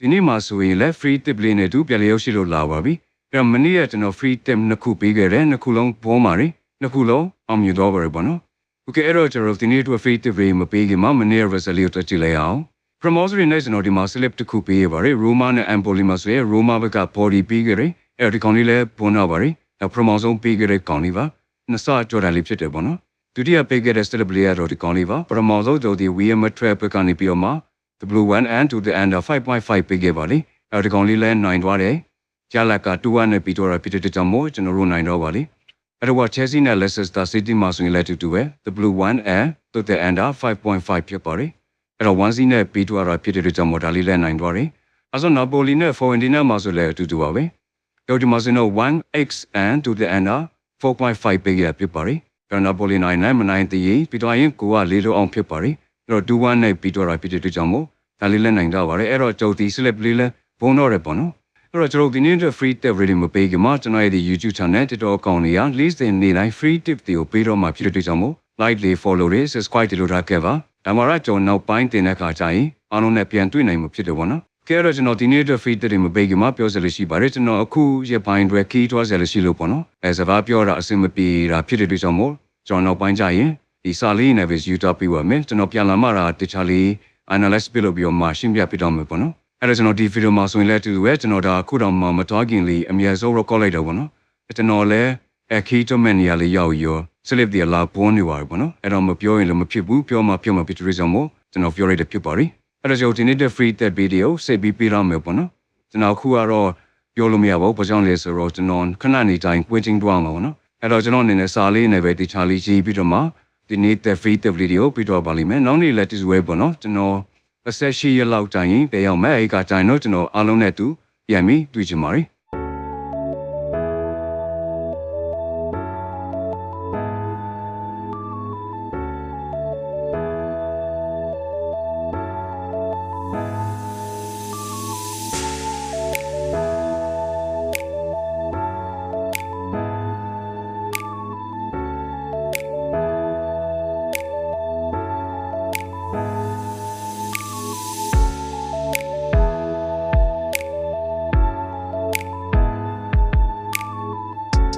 ဒီနေ့မှာဆိုရင်လည်း free tip လေးနဲ့တူပြန်လျောက်ရှိလို့လာပါပြီအဲ့တော့မနေ့ကကျွန်တော် free tip နှစ်ခုပေးခဲ့တယ်နှစ်ခုလုံးပေါ်မှာတွေနှစ်ခုလုံးအောင်မြင်တော့ပါရပေါ့နော်โอเคအဲ့တော့ကျွန်တော်ဒီနေ့အတွက် free tip တွေမပေးခင်မှာမနေ့ result လေးကိုတက်ကြည့်လိုက်အောင် promotion နဲ့ကျွန်တော်ဒီမှာ slip တစ်ခုပေးရပါတယ် Roma နဲ့ Empoli မှာဆိုရင် Roma ဘက်က body ပေးခဲ့တယ်အဲ့ဒီကောင်လေးလည်းဘွန်းတော့ပါတယ်နောက် promotion ပေးခဲ့တဲ့ကောင်လေးပါနှစ်ဆကြော်တာလေးဖြစ်တယ်ပေါ့နော်ဒုတိယပေးခဲ့တဲ့ slip လေးကတော့ဒီကောင်လေးပါ promotion တို့ဒီ VM trap ကနေပြီးတော့မှ the blue one and to the end of 5.5 ပေးခဲ့ပါလေအဲ့ဒီကောင်လေးလည်းနိုင်သွားတယ်ကျလက်က2နဲ့ပြီးတော့ဖြစ်တဲ့ကြောင့်မို့ကျွန်တော်တို့နိုင်တော့ပါလေအဲ့တော့ Chelsea နဲ့ Leicester City မှာဆိုရင်လည်းတူတူပဲ the blue one and to the end of 5.5 ဖြစ်ပါတယ်အဲ့တော့ 1C နဲ့ပြီးတော့ဖြစ်တဲ့ကြောင့်မို့ဒါလေးလည်းနိုင်သွားတယ်အဲ့ဆို Napoli နဲ့ Fiorentina မှာဆိုလည်းအတူတူပါပဲတော့ဒီမှာဆိုတော့ 1x and to the end of 4.5 ပေးခဲ့ဖြစ်ပါတယ်အဲ့တော့ Napoli နိုင်နိုင်မနိုင်သေးပြီးတော့ရင်ကိုက၄တော့အောင်ဖြစ်ပါတယ်အဲ့တော့2-1နဲ့ပြီးတော့ဖြစ်တဲ့ကြောင့်မို့ဒါလေးလည်းနိုင်တော့ပါတယ်အဲ့တော့ကျုပ်ဒီ slip လေးလည်းဘုံတော့ရပေါ့နော်အဲ့တော့ကျွန်တော်ဒီနေ့အတွက် free tip ready မပေးခင်မှာကျွန်တော်ရဲ့ဒီ YouTube channel TikTok account တွေက list တွေနေတိုင်း free tip တွေကိုပေးတော့မှဖြစ်တဲ့ကြောင့်မို့ like လေး follow လေး subscribe တွေလုပ်ထားခဲ့ပါဒါမှတော့ကျွန်တော်နောက်ပိုင်းတင်တဲ့အခါကျရင်အားလုံးနဲ့ပြန်တွေ့နိုင်မှာဖြစ်တယ်ပေါ့နော်ကဲတော့ကျွန်တော်ဒီနေ့အတွက် free tip တွေမပေးခင်မှာပြောစလို့ရှိပါတယ်ကျွန်တော်အခုရပိုင်းတွေ key ထွားစလို့ရှိလို့ပေါ့နော်အဲစကားပြောတာအဆင်မပြေတာဖြစ်တဲ့ကြောင့်မို့ကျွန်တော်နောက်ပိုင်းကျရင်ဒီစာလေးနဲ့ပဲ YouTube ပြီးပါမယ်ကျွန်တော်ပြန်လာမှတာတခြားလေး analyze ပြလို့ပြီးတော့မှရှင်းပြပြတော့မယ်ပေါ့နော်အဲ့တော့ကျွန်တော်ဒီ video မှာဆိုရင်လည်းတူတူပဲကျွန်တော်ဒါအခုတော့မှမတော်ခင်လေးအမြဲဆုံး record လိုက်တော့ပေါ့နော်ကျွန်တော်လည်းအခီးတော့မန်နေရာလေးရောက်ရော slip တွေလာပေါ်နေပါပေါ့နော်အဲ့တော့မပြောရင်လည်းမဖြစ်ဘူးပြောမှဖြစ်မှာဖြစ်တဲ့ကြောင့်မို့ကျွန်တော်ပြောရတဲ့ဖြစ်ပါလိအဲ့တော့ကျွန်တော်ဒီနေ့ free test video ဆက်ပြီးပြရမယ်ပေါ့နော်ကျွန်တော်အခုကတော့ပြောလို့မရပါဘူးဘာကြောင့်လဲဆိုတော့ကျွန်တော်ခဏနေတိုင်း waiting တွားမှာပေါ့နော်အဲ့တော့ကျွန်တော်အနေနဲ့စာလေးနဲ့ပဲတခြားလေးရေးပြီးတော့မှဒီနေ့ free test video ပြီးတော့ပါလိမ့်မယ်နောက်နေ့လည်းတူပဲပေါ့နော်ကျွန်တော်18ရက်လောက်တိုင်ရင်တယောက်မဲ့အဲ့ကတိုင်တော့ကျွန်တော်အားလုံးနဲ့တူပြန်ပြီးတွေ့ကြပါမယ်